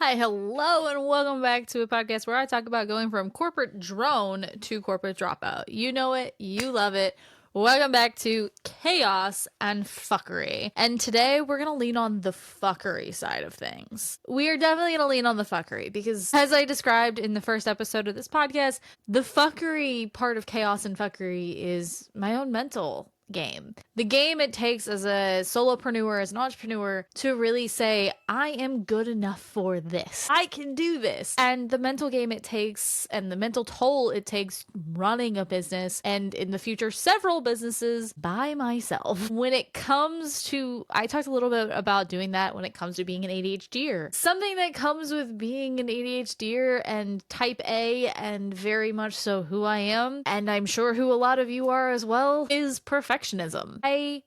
Hi, hello, and welcome back to a podcast where I talk about going from corporate drone to corporate dropout. You know it, you love it. Welcome back to chaos and fuckery. And today we're going to lean on the fuckery side of things. We are definitely going to lean on the fuckery because, as I described in the first episode of this podcast, the fuckery part of chaos and fuckery is my own mental game. The game it takes as a solopreneur, as an entrepreneur, to really say, I am good enough for this. I can do this. And the mental game it takes and the mental toll it takes running a business, and in the future, several businesses by myself. When it comes to, I talked a little bit about doing that when it comes to being an ADHDer. Something that comes with being an ADHDer and type A, and very much so who I am, and I'm sure who a lot of you are as well, is perfectionism. I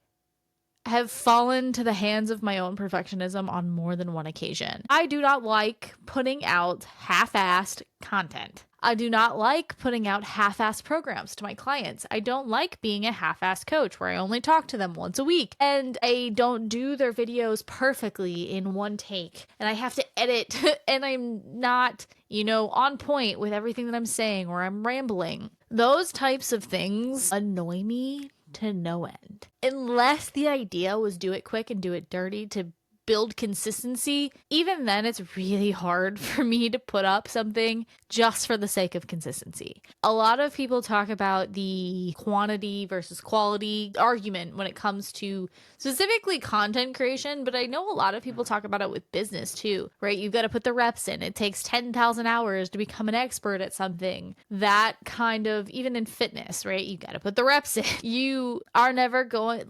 have fallen to the hands of my own perfectionism on more than one occasion. I do not like putting out half-assed content. I do not like putting out half-assed programs to my clients. I don't like being a half-assed coach where I only talk to them once a week and I don't do their videos perfectly in one take and I have to edit and I'm not, on point with everything that I'm saying, or I'm rambling. Those types of things annoy me to no end. Unless the idea was do it quick and do it dirty to build consistency, even then it's really hard for me to put up something just for the sake of consistency. A lot of people talk about the quantity versus quality argument when it comes to specifically content creation, but I know a lot of people talk about it with business too, right? You've got to put the reps in. It takes 10,000 hours to become an expert at something. That kind of, even in fitness, right? You got to put the reps in. You are never going,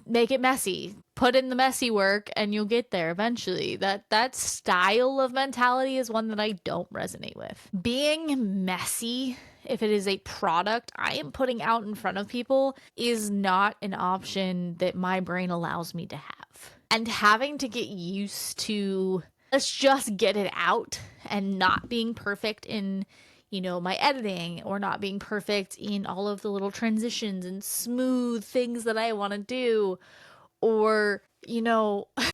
make it messy. Put in the messy work and you'll get there eventually. That style of mentality is one that I don't resonate with. Being messy, if it is a product I am putting out in front of people, is not an option that my brain allows me to have. And having to get used to, let's just get it out, and not being perfect in my editing, or not being perfect in all of the little transitions and smooth things that I want to do, or,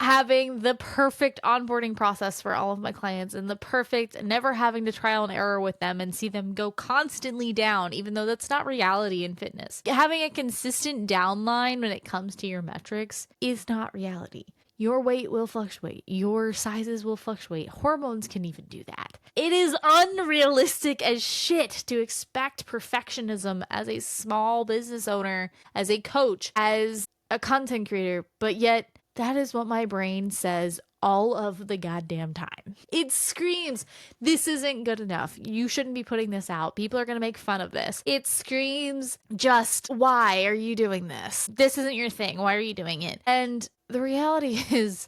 having the perfect onboarding process for all of my clients and the perfect, never having to trial and error with them and see them go constantly down, even though that's not reality in fitness. Having a consistent downline when it comes to your metrics is not reality. Your weight will fluctuate. Your sizes will fluctuate. Hormones can even do that. It is unrealistic as shit to expect perfectionism as a small business owner, as a coach, as a content creator, but yet that is what my brain says all of the goddamn time. It screams, this isn't good enough. You shouldn't be putting this out. People are going to make fun of this. It screams, just, why are you doing this? This isn't your thing. Why are you doing it? And the reality is,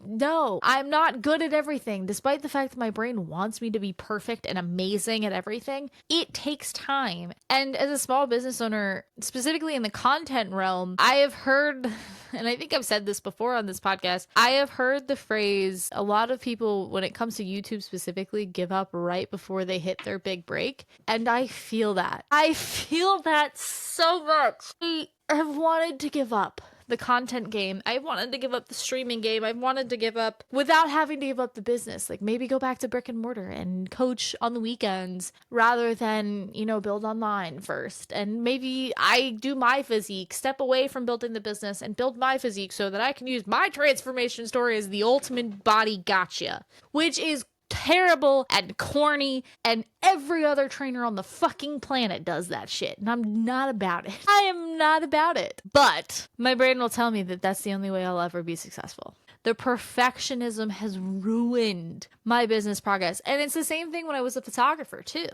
no, I'm not good at everything. Despite the fact that my brain wants me to be perfect and amazing at everything, it takes time. And as a small business owner, specifically in the content realm, I have heard, and I think I've said this before on this podcast, I have heard the phrase, a lot of people, when it comes to YouTube specifically, give up right before they hit their big break. And I feel that. I feel that so much. I have wanted to give up the content game. I wanted to give up the streaming game. I wanted to give up without having to give up the business. Like, maybe go back to brick and mortar and coach on the weekends rather than, build online first. And maybe I do my physique, step away from building the business and build my physique so that I can use my transformation story as the ultimate body gotcha, which is terrible and corny, and every other trainer on the fucking planet does that shit, and I'm not about it. I am not about it. But my brain will tell me that that's the only way I'll ever be successful. The perfectionism has ruined my business progress. And it's the same thing when I was a photographer too.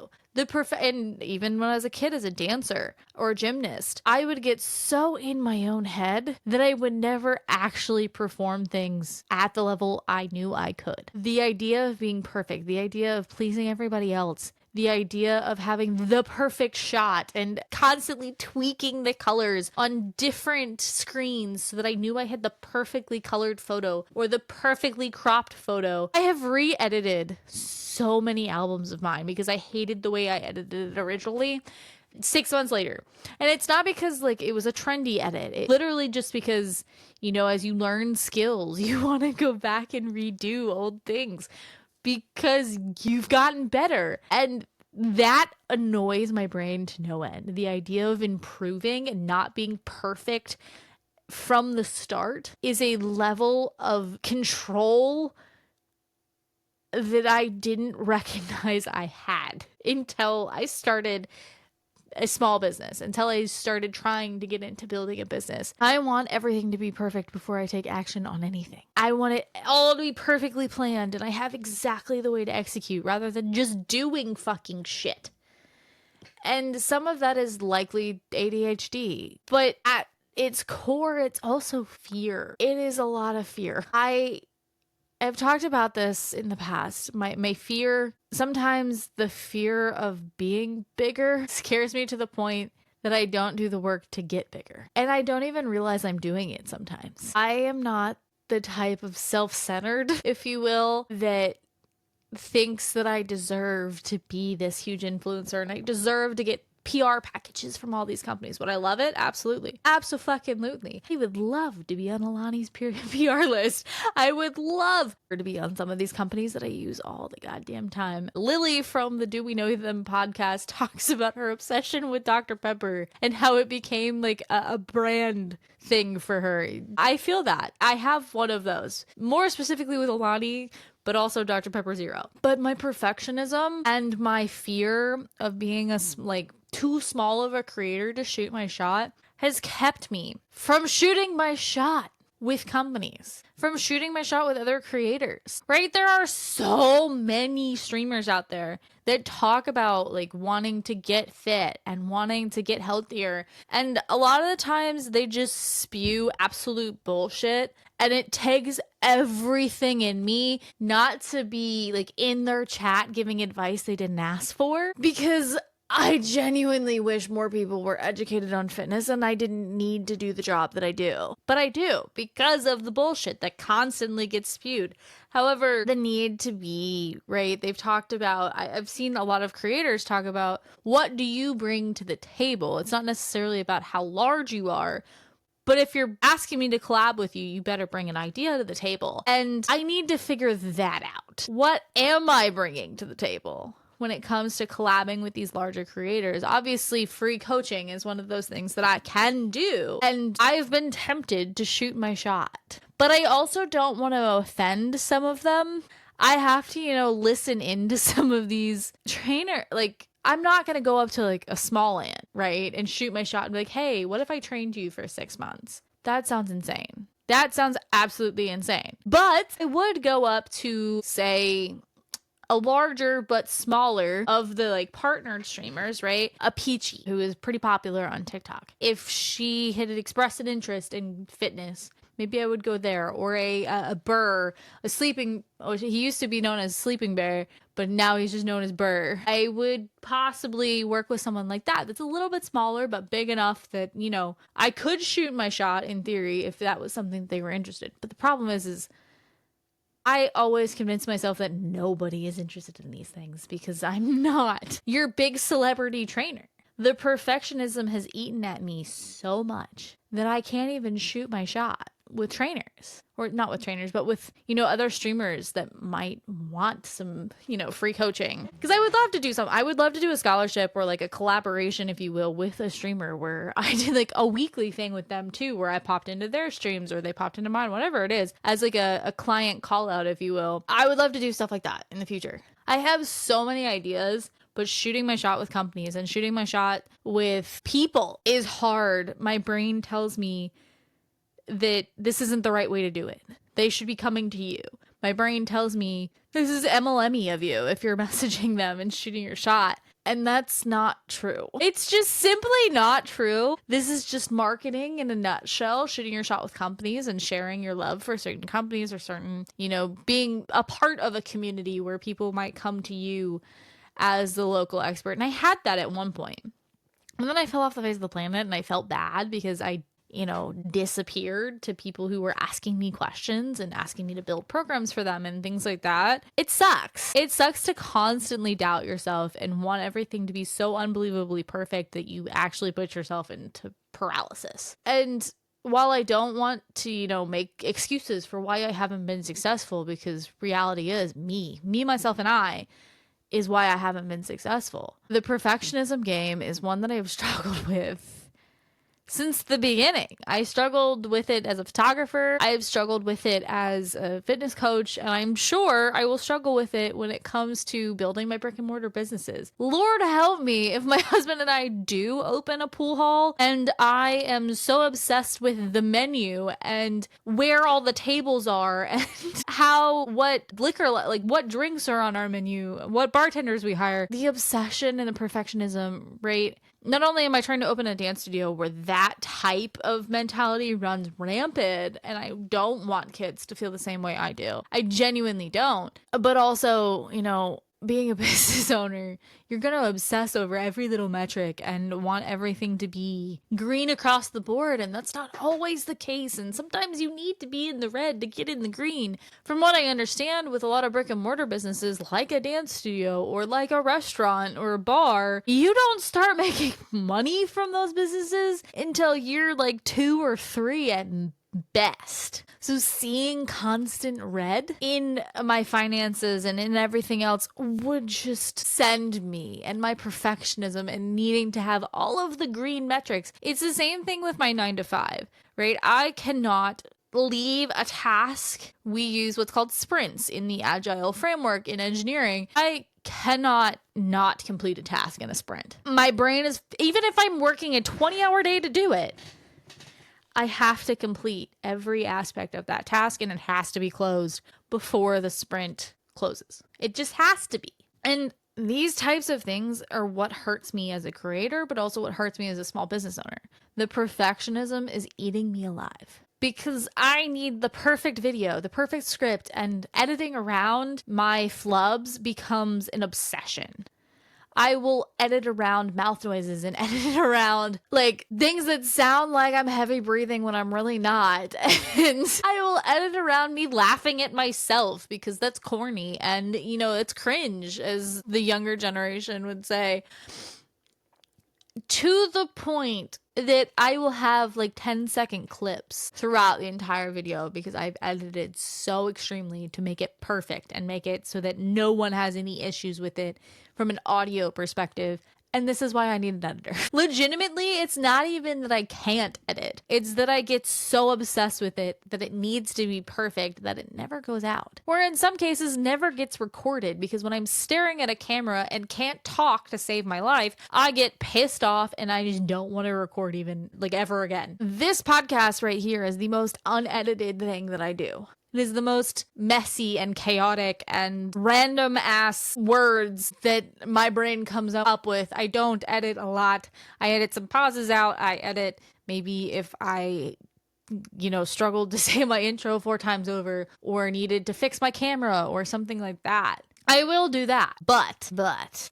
And even when I was a kid as a dancer or a gymnast, I would get so in my own head that I would never actually perform things at the level I knew I could. The idea of being perfect, the idea of pleasing everybody else, the idea of having the perfect shot and constantly tweaking the colors on different screens so that I knew I had the perfectly colored photo or the perfectly cropped photo. I have re-edited so many albums of mine because I hated the way I edited it originally. 6 months later. And it's not because it was a trendy edit. It literally just because, as you learn skills, you want to go back and redo old things. because you've gotten better. And that annoys my brain to no end. The idea of improving and not being perfect from the start is a level of control that I didn't recognize I had until I started a small business, until I started trying to get into building a business. I want everything to be perfect before I take action on anything. I want it all to be perfectly planned and I have exactly the way to execute rather than just doing fucking shit. And some of that is likely ADHD, but at its core, it's also fear. It is a lot of fear. I've talked about this in the past. My fear, sometimes the fear of being bigger scares me to the point that I don't do the work to get bigger. And I don't even realize I'm doing it sometimes. I am not the type of self-centered, if you will, that thinks that I deserve to be this huge influencer and I deserve to get PR packages from all these companies. Would I love it? Absolutely. Absolutely. I would love to be on Alani's PR list. I would love her to be on some of these companies that I use all the goddamn time. Lily from the Do We Know Them podcast talks about her obsession with Dr. Pepper and how it became like a brand thing for her. I feel that. I have one of those. More specifically with Alani, but also Dr. Pepper Zero. But my perfectionism and my fear of being too small of a creator to shoot my shot has kept me from shooting my shot with companies, from shooting my shot with other creators, right? There are so many streamers out there that talk about like wanting to get fit and wanting to get healthier. And a lot of the times they just spew absolute bullshit. And it takes everything in me not to be like in their chat giving advice they didn't ask for, because I genuinely wish more people were educated on fitness and I didn't need to do the job that I do. But I do, because of the bullshit that constantly gets spewed. However, the need to be, right? They've talked about, I've seen a lot of creators talk about, what do you bring to the table? It's not necessarily about how large you are, but if you're asking me to collab with you, you better bring an idea to the table. And I need to figure that out. What am I bringing to the table when it comes to collabing with these larger creators? Obviously, free coaching is one of those things that I can do. And I've been tempted to shoot my shot. But I also don't want to offend some of them. I have to, listen into some of these I'm not going to go up to like a small ant, right? And shoot my shot and be like, hey, what if I trained you for 6 months? That sounds insane. That sounds absolutely insane. But I would go up to, say, a larger but smaller of the like partnered streamers, right? A Peachy, who is pretty popular on TikTok. If she had expressed an interest in fitness, maybe I would go there. Or a Burr, he used to be known as Sleeping Bear, but now he's just known as Burr. I would possibly work with someone like that that's a little bit smaller, but big enough that, I could shoot my shot in theory if that was something they were interested. But the problem is I always convince myself that nobody is interested in these things because I'm not your big celebrity trainer. The perfectionism has eaten at me so much that I can't even shoot my shot with trainers, or not with trainers, but with, other streamers that might want some, free coaching. Because I would love to do something. I would love to do a scholarship or like a collaboration, if you will, with a streamer where I did like a weekly thing with them too, where I popped into their streams or they popped into mine, whatever it is, as like a client call out, if you will. I would love to do stuff like that in the future. I have so many ideas, but shooting my shot with companies and shooting my shot with people is hard. My brain tells me that this isn't the right way to do it. They should be coming to you. My brain tells me this is MLM-y of you if you're messaging them and shooting your shot. And that's not true. It's just simply not true. This is just marketing in a nutshell, shooting your shot with companies and sharing your love for certain companies or certain, being a part of a community where people might come to you as the local expert. And I had that at one point. And then I fell off the face of the planet and I felt bad because I disappeared to people who were asking me questions and asking me to build programs for them and things like that. It sucks. It sucks to constantly doubt yourself and want everything to be so unbelievably perfect that you actually put yourself into paralysis. And while I don't want to, make excuses for why I haven't been successful, because reality is me, myself, and I is why I haven't been successful. The perfectionism game is one that I've struggled with since the beginning. I struggled with it as a photographer. I've struggled with it as a fitness coach, and I'm sure I will struggle with it when it comes to building my brick and mortar businesses. Lord help me if my husband and I do open a pool hall and I am so obsessed with the menu and where all the tables are and what liquor, like what drinks are on our menu, what bartenders we hire. The obsession and the perfectionism, right? Not only am I trying to open a dance studio where that type of mentality runs rampant, and I don't want kids to feel the same way I do. I genuinely don't. But also, being a business owner, you're going to obsess over every little metric and want everything to be green across the board. And that's not always the case. And sometimes you need to be in the red to get in the green. From what I understand with a lot of brick and mortar businesses, like a dance studio or like a restaurant or a bar, you don't start making money from those businesses until you're like 2 or 3 at best. So seeing constant red in my finances and in everything else would just send me and my perfectionism and needing to have all of the green metrics. It's the same thing with my 9 to 5, right? I cannot leave a task. We use what's called sprints in the agile framework in engineering. I cannot not complete a task in a sprint. My brain is, even if I'm working a 20-hour day to do it, I have to complete every aspect of that task, and it has to be closed before the sprint closes. It just has to be. And these types of things are what hurts me as a creator, but also what hurts me as a small business owner. The perfectionism is eating me alive because I need the perfect video, the perfect script, and editing around my flubs becomes an obsession. I will edit around mouth noises and edit around like things that sound like I'm heavy breathing when I'm really not. And I will edit around me laughing at myself because that's corny and, it's cringe, as the younger generation would say. To the point that I will have like 10-second clips throughout the entire video because I've edited so extremely to make it perfect and make it so that no one has any issues with it from an audio perspective. And this is why I need an editor. Legitimately, it's not even that I can't edit. It's that I get so obsessed with it that it needs to be perfect that it never goes out. Or in some cases, never gets recorded, because when I'm staring at a camera and can't talk to save my life, I get pissed off and I just don't want to record even like ever again. This podcast right here is the most unedited thing that I do. It is the most messy and chaotic and random ass words that my brain comes up with. I don't edit a lot. I edit some pauses out. I edit maybe if I, struggled to say my intro 4 times over or needed to fix my camera or something like that. I will do that. But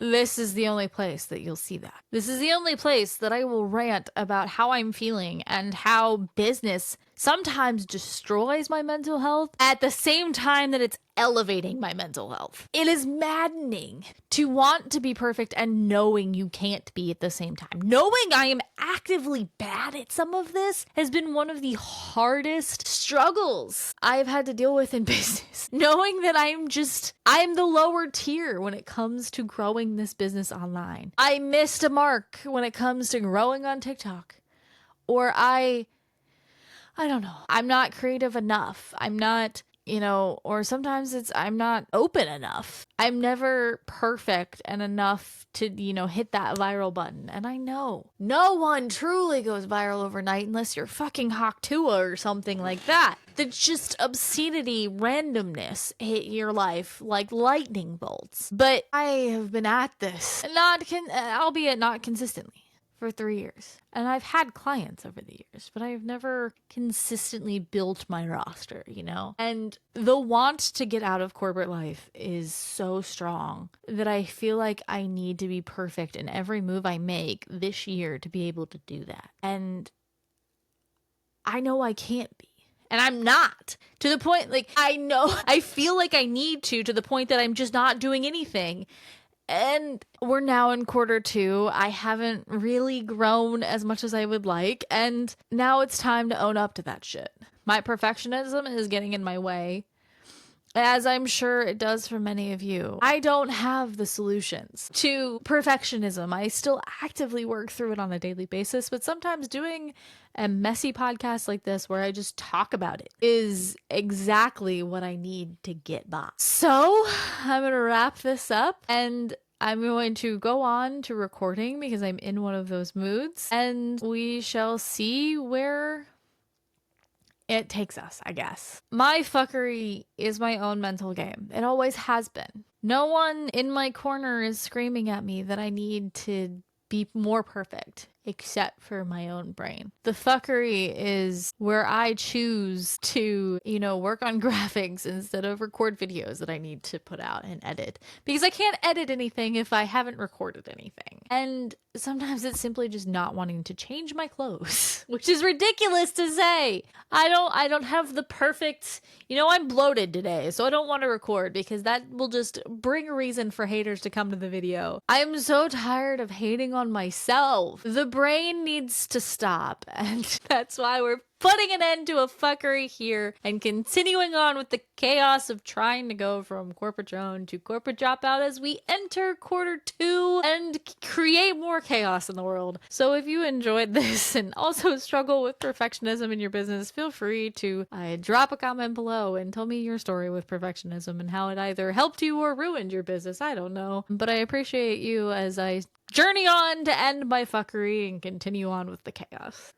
this is the only place that you'll see that. This is the only place that I will rant about how I'm feeling and how business sometimes destroys my mental health at the same time that it's elevating my mental health. It is maddening to want to be perfect and knowing you can't be at the same time. Knowing I am actively bad at some of this has been one of the hardest struggles I've had to deal with in business. Knowing that I'm the lower tier when it comes to growing this business online. I missed a mark when it comes to growing on TikTok. Or I don't know. I'm not creative enough. I'm not, or sometimes I'm not open enough. I'm never perfect and enough to, hit that viral button. And I know no one truly goes viral overnight unless you're fucking Hawk2 or something like that. That's just obscenity, randomness hit your life like lightning bolts. But I have been at this, albeit not consistently, for 3 years. And I've had clients over the years, but I've never consistently built my roster, And the want to get out of corporate life is so strong that I feel like I need to be perfect in every move I make this year to be able to do that. And I know I can't be. And I'm not, to the point, I feel like I need to the point that I'm just not doing anything. And we're now in quarter two. I haven't really grown as much as I would like. And now it's time to own up to that shit. My perfectionism is getting in my way, as I'm sure it does for many of you. I don't have the solutions to perfectionism. I still actively work through it on a daily basis, but sometimes doing a messy podcast like this where I just talk about it is exactly what I need to get by. So I'm going to wrap this up and I'm going to go on to recording because I'm in one of those moods, and we shall see where it takes us, I guess. My fuckery is my own mental game. It always has been. No one in my corner is screaming at me that I need to be more perfect, except for my own brain. The fuckery is where I choose to, work on graphics instead of record videos that I need to put out and edit. Because I can't edit anything if I haven't recorded anything. And sometimes it's simply just not wanting to change my clothes, which is ridiculous to say. I don't have the perfect, I'm bloated today, so I don't want to record because that will just bring a reason for haters to come to the video. I'm so tired of hating on myself. The brain needs to stop, and that's why we're putting an end to a fuckery here and continuing on with the chaos of trying to go from corporate drone to corporate dropout as we enter quarter two and create more chaos in the world. So if you enjoyed this and also struggle with perfectionism in your business, feel free to drop a comment below and tell me your story with perfectionism and how it either helped you or ruined your business. I don't know, but I appreciate you as I journey on to end my fuckery and continue on with the chaos.